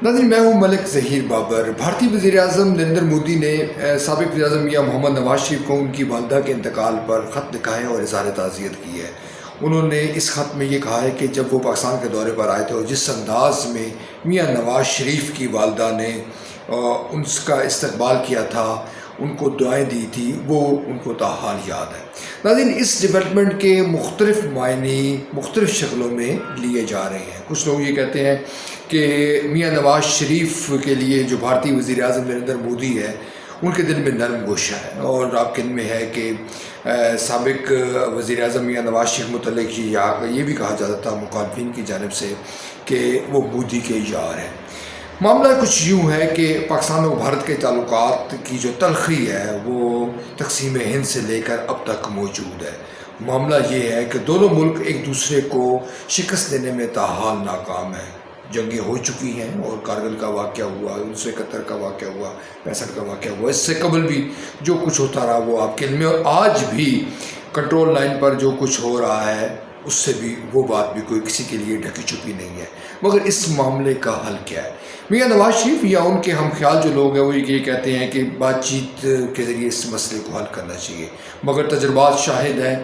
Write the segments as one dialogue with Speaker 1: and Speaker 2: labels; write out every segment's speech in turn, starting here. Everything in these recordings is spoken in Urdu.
Speaker 1: ناظرین، میں ہوں ملک ظہیر بابر۔ بھارتی وزیر اعظم نریندر مودی نے سابق وزیر اعظم میاں محمد نواز شریف کو ان کی والدہ کے انتقال پر خط لکھا ہے اور اظہار تعزیت کی ہے۔ انہوں نے اس خط میں یہ کہا ہے کہ جب وہ پاکستان کے دورے پر آئے تھے اور جس انداز میں میاں نواز شریف کی والدہ نے ان کا استقبال کیا تھا، ان کو دعائیں دی تھی، وہ ان کو تاحال یاد ہے۔ ناظرین، اس ڈیولپمنٹ کے مختلف معنی مختلف شکلوں میں لیے جا رہے ہیں۔ کچھ لوگ یہ کہتے ہیں کہ میاں نواز شریف کے لیے جو بھارتی وزیر اعظم نریندر مودی ہے، ان کے دل میں نرم گوشہ ہے، اور آپ کے علم میں ہے کہ سابق وزیر اعظم میاں نواز شریف متعلق یہ بھی کہا جاتا تھا مخالفین کی جانب سے کہ وہ مودی کے یار ہیں۔ معاملہ کچھ یوں ہے کہ پاکستان و بھارت کے تعلقات کی جو تلخی ہے وہ تقسیم ہند سے لے کر اب تک موجود ہے۔ معاملہ یہ ہے کہ دونوں ملک ایک دوسرے کو شکست دینے میں تاحال ناکام ہیں۔ جنگیں ہو چکی ہیں، اور کارگل کا واقعہ ہوا، 1971 کا واقعہ ہوا، 65 کا واقعہ ہوا، اس سے قبل بھی جو کچھ ہوتا رہا وہ آپ کے علم میں، اور آج بھی کنٹرول لائن پر جو کچھ ہو رہا ہے اس سے بھی وہ بات بھی کوئی کسی کے لیے ڈھکی چھپی نہیں ہے۔ مگر اس معاملے کا حل کیا ہے؟ میاں نواز شریف یا ان کے ہم خیال جو لوگ ہیں وہ یہ کہتے ہیں کہ بات چیت کے ذریعے اس مسئلے کو حل کرنا چاہیے، مگر تجربات شاہد ہیں،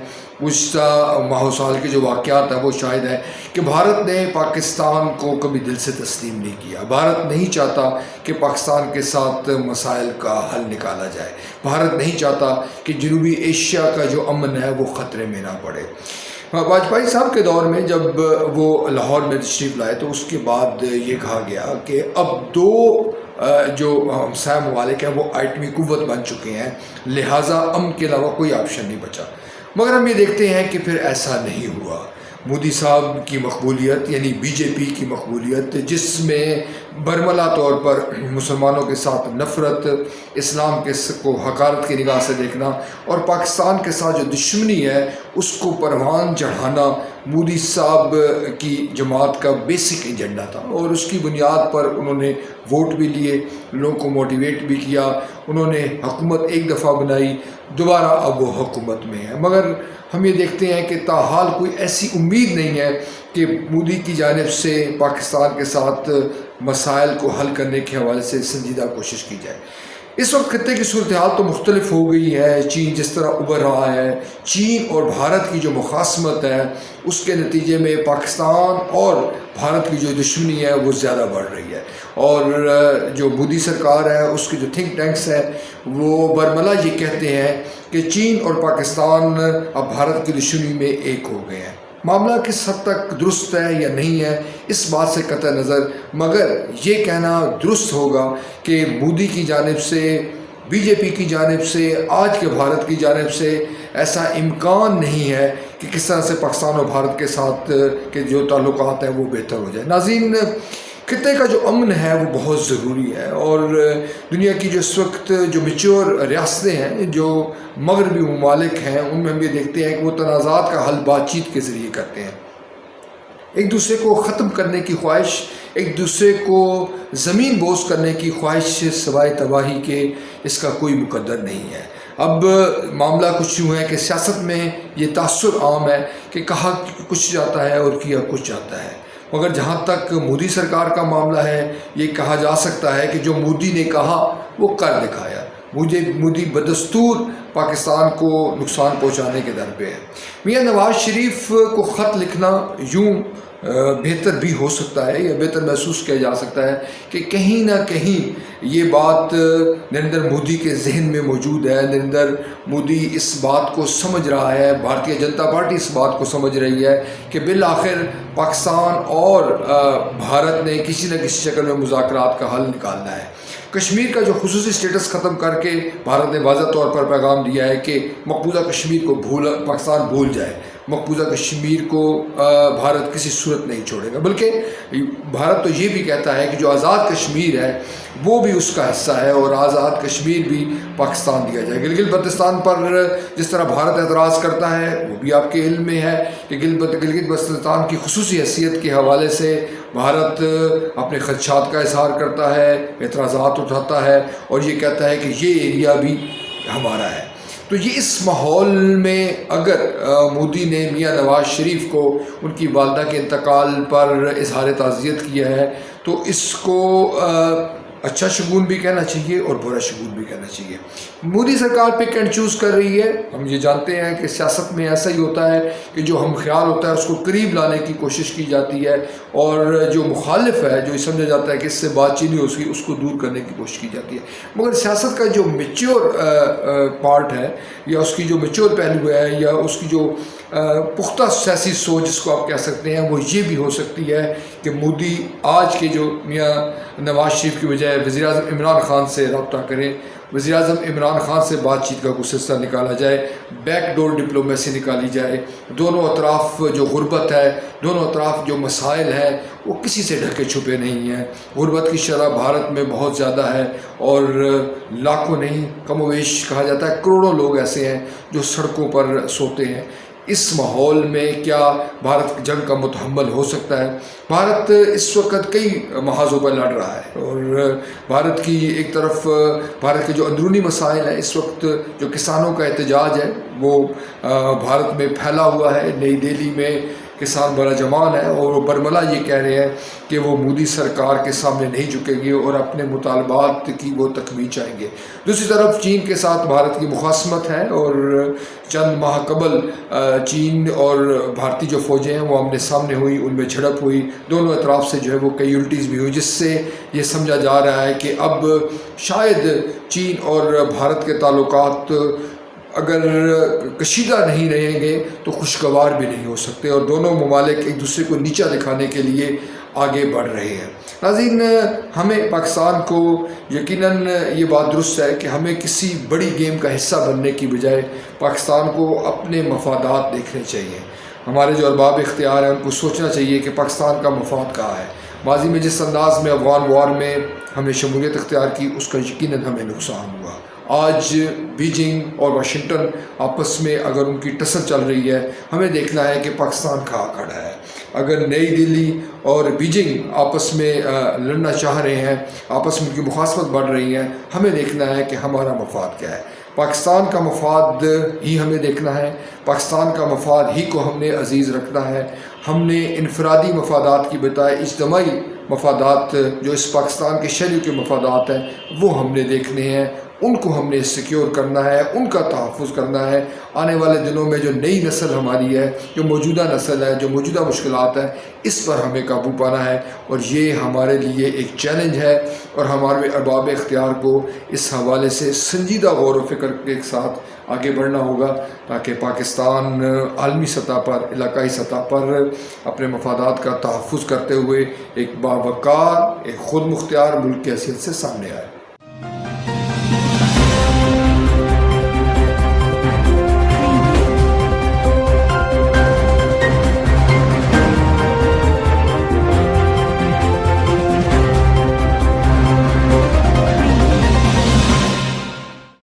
Speaker 1: گزشتہ ماہ سال کے جو واقعات ہیں وہ شاہد ہیں کہ بھارت نے پاکستان کو کبھی دل سے تسلیم نہیں کیا۔ بھارت نہیں چاہتا کہ پاکستان کے ساتھ مسائل کا حل نکالا جائے۔ بھارت نہیں چاہتا کہ جنوبی ایشیا کا جو امن ہے وہ خطرے میں نہ پڑے۔ واجپئی صاحب کے دور میں جب وہ لاہور میں تشریف لائے تو اس کے بعد یہ کہا گیا کہ اب دو جو ہمسایہ ممالک ہیں وہ ایٹمی قوت بن چکے ہیں، لہٰذا امن کے علاوہ کوئی آپشن نہیں بچا۔ مگر ہم یہ دیکھتے ہیں کہ پھر ایسا نہیں ہوا۔ مودی صاحب کی مقبولیت، یعنی بی جے پی کی مقبولیت، جس میں برملا طور پر مسلمانوں کے ساتھ نفرت، اسلام کو حقارت کی نگاہ سے دیکھنا، اور پاکستان کے ساتھ جو دشمنی ہے اس کو پروان چڑھانا، مودی صاحب کی جماعت کا بیسک ایجنڈا تھا، اور اس کی بنیاد پر انہوں نے ووٹ بھی لیے، لوگوں کو موٹیویٹ بھی کیا، انہوں نے حکومت ایک دفعہ بنائی، دوبارہ اب وہ حکومت میں ہے۔ مگر ہم یہ دیکھتے ہیں کہ تاحال کوئی ایسی امید نہیں ہے کہ مودی کی جانب سے پاکستان کے ساتھ مسائل کو حل کرنے کے حوالے سے سنجیدہ کوشش کی جائے۔ اس وقت خطے کی صورتحال تو مختلف ہو گئی ہے۔ چین جس طرح ابھر رہا ہے، چین اور بھارت کی جو مخاصمت ہے اس کے نتیجے میں پاکستان اور بھارت کی جو دشمنی ہے وہ زیادہ بڑھ رہی ہے، اور جو مودی سرکار ہے اس کے جو تھنک ٹینکس ہے وہ برملا یہ کہتے ہیں کہ چین اور پاکستان اب بھارت کی دشمنی میں ایک ہو گئے ہیں۔ معاملہ کس حد تک درست ہے یا نہیں ہے اس بات سے قطع نظر، مگر یہ کہنا درست ہوگا کہ مودی کی جانب سے، بی جے پی کی جانب سے، آج کے بھارت کی جانب سے ایسا امکان نہیں ہے کہ کس طرح سے پاکستان اور بھارت کے ساتھ کے جو تعلقات ہیں وہ بہتر ہو جائے۔ ناظرین، خطے کا جو امن ہے وہ بہت ضروری ہے، اور دنیا کی جو اس وقت جو میچور ریاستیں ہیں، جو مغربی ممالک ہیں، ان میں ہم یہ دیکھتے ہیں کہ وہ تنازعات کا حل بات چیت کے ذریعے کرتے ہیں۔ ایک دوسرے کو ختم کرنے کی خواہش، ایک دوسرے کو زمین بوس کرنے کی خواہش سوائے تباہی کے اس کا کوئی مقدر نہیں ہے۔ اب معاملہ کچھ یوں ہے کہ سیاست میں یہ تاثر عام ہے کہ کہا کچھ جاتا ہے اور کیا کچھ جاتا ہے، مگر جہاں تک مودی سرکار کا معاملہ ہے یہ کہا جا سکتا ہے کہ جو مودی نے کہا وہ کر دکھایا۔ مودی بدستور پاکستان کو نقصان پہنچانے کے در پہ ہے۔ میاں نواز شریف کو خط لکھنا یوں بہتر بھی ہو سکتا ہے، یا بہتر محسوس کیا جا سکتا ہے کہ کہیں نہ کہیں یہ بات نریندر مودی کے ذہن میں موجود ہے۔ نریندر مودی اس بات کو سمجھ رہا ہے، بھارتیہ جنتا پارٹی اس بات کو سمجھ رہی ہے کہ بالآخر پاکستان اور بھارت نے کسی نہ کسی شکل میں مذاکرات کا حل نکالنا ہے۔ کشمیر کا جو خصوصی سٹیٹس ختم کر کے بھارت نے واضح طور پر پیغام دیا ہے کہ مقبوضہ کشمیر کو پاکستان بھول جائے، مقبوضہ کشمیر کو بھارت کسی صورت نہیں چھوڑے گا، بلکہ بھارت تو یہ بھی کہتا ہے کہ جو آزاد کشمیر ہے وہ بھی اس کا حصہ ہے، اور آزاد کشمیر بھی پاکستان دیا جائے۔ گلگت بلتستان پر جس طرح بھارت اعتراض کرتا ہے وہ بھی آپ کے علم میں ہے کہ گلگت بلتستان کی خصوصی حیثیت کے حوالے سے بھارت اپنے خدشات کا اظہار کرتا ہے، اعتراضات اٹھاتا ہے، اور یہ کہتا ہے کہ یہ ایریا بھی ہمارا ہے۔ تو یہ اس ماحول میں اگر مودی نے میاں نواز شریف کو ان کی والدہ کے انتقال پر اظہار تعزیت کیا ہے تو اس کو اچھا شگون بھی کہنا چاہیے اور برا شگون بھی کہنا چاہیے۔ مودی سرکار پک اینڈ چوز کر رہی ہے۔ ہم یہ جانتے ہیں کہ سیاست میں ایسا ہی ہوتا ہے کہ جو ہم خیال ہوتا ہے اس کو قریب لانے کی کوشش کی جاتی ہے، اور جو مخالف ہے، جو سمجھا جاتا ہے کہ اس سے بات چیت نہیں ہو سکی، اس کو دور کرنے کی کوشش کی جاتی ہے۔ مگر سیاست کا جو میچور پارٹ ہے، یا اس کی جو میچور پہلو ہے، یا اس کی جو پختہ سیاسی سوچ جس کو آپ کہہ سکتے ہیں، وہ یہ بھی ہو سکتی ہے کہ مودی آج کے جو میاں نواز شریف کی بجائے وزیر اعظم عمران خان سے رابطہ کریں، وزیر اعظم عمران خان سے بات چیت کا کوئی سلسلہ نکالا جائے، بیک ڈور ڈپلومیسی نکالی جائے، دونوں اطراف جو غربت ہے، دونوں اطراف جو مسائل ہیں وہ کسی سے ڈھکے چھپے نہیں ہیں۔ غربت کی شرح بھارت میں بہت زیادہ ہے، اور لاکھوں نہیں، کم و بیش کہا جاتا ہے کروڑوں لوگ ایسے ہیں جو سڑکوں پر سوتے ہیں۔ اس ماحول میں کیا بھارت جنگ کا متحمل ہو سکتا ہے؟ بھارت اس وقت کئی محاذوں پر لڑ رہا ہے، اور بھارت کی ایک طرف بھارت کے جو اندرونی مسائل ہیں، اس وقت جو کسانوں کا احتجاج ہے وہ بھارت میں پھیلا ہوا ہے۔ نئی دہلی میں کسان بڑا جمان ہے، اور وہ برملا یہ کہہ رہے ہیں کہ وہ مودی سرکار کے سامنے نہیں جھکیں گے اور اپنے مطالبات کی وہ تکمیل چاہیں گے۔ دوسری طرف چین کے ساتھ بھارت کی مخاصمت ہے، اور چند ماہ قبل چین اور بھارتی جو فوجیں ہیں وہ آمنے سامنے ہوئی، ان میں جھڑپ ہوئی، دونوں اطراف سے جو ہے وہ کیجولٹیز بھی ہوئی، جس سے یہ سمجھا جا رہا ہے کہ اب شاید چین اور بھارت کے تعلقات اگر کشیدہ نہیں رہیں گے تو خوشگوار بھی نہیں ہو سکتے، اور دونوں ممالک ایک دوسرے کو نیچا دکھانے کے لیے آگے بڑھ رہے ہیں۔ ناظرین، ہمیں پاکستان کو یقیناً یہ بات درست ہے کہ ہمیں کسی بڑی گیم کا حصہ بننے کی بجائے پاکستان کو اپنے مفادات دیکھنے چاہیے۔ ہمارے جو ارباب اختیار ہیں ان کو سوچنا چاہیے کہ پاکستان کا مفاد کہاں ہے۔ ماضی میں جس انداز میں افغان وار میں ہم نے شمولیت اختیار کی، اس کا یقیناً ہمیں نقصان ہوا۔ آج بیجنگ اور واشنگٹن آپس میں اگر ان کی ٹسل چل رہی ہے، ہمیں دیکھنا ہے کہ پاکستان کہاں کھڑا ہے۔ اگر نئی دلی اور بیجنگ آپس میں لڑنا چاہ رہے ہیں، آپس میں ان کی مخاصمت بڑھ رہی ہے، ہمیں دیکھنا ہے کہ ہمارا مفاد کیا ہے۔ پاکستان کا مفاد ہی ہمیں دیکھنا ہے، پاکستان کا مفاد ہی کو ہم نے عزیز رکھنا ہے۔ ہم نے انفرادی مفادات کی بجائے اجتماعی مفادات جو اس پاکستان کے شہریوں کے مفادات ہیں وہ ہم نے دیکھنے ہیں، ان کو ہم نے سیکیور کرنا ہے، ان کا تحفظ کرنا ہے۔ آنے والے دنوں میں جو نئی نسل ہماری ہے، جو موجودہ نسل ہے، جو موجودہ مشکلات ہیں، اس پر ہمیں قابو پانا ہے، اور یہ ہمارے لیے ایک چیلنج ہے، اور ہمارے ارباب اختیار کو اس حوالے سے سنجیدہ غور و فکر کے ساتھ آگے بڑھنا ہوگا، تاکہ پاکستان عالمی سطح پر، علاقائی سطح پر اپنے مفادات کا تحفظ کرتے ہوئے ایک باوقار، ایک خود مختار ملک کی حیثیت سے سامنے آئے۔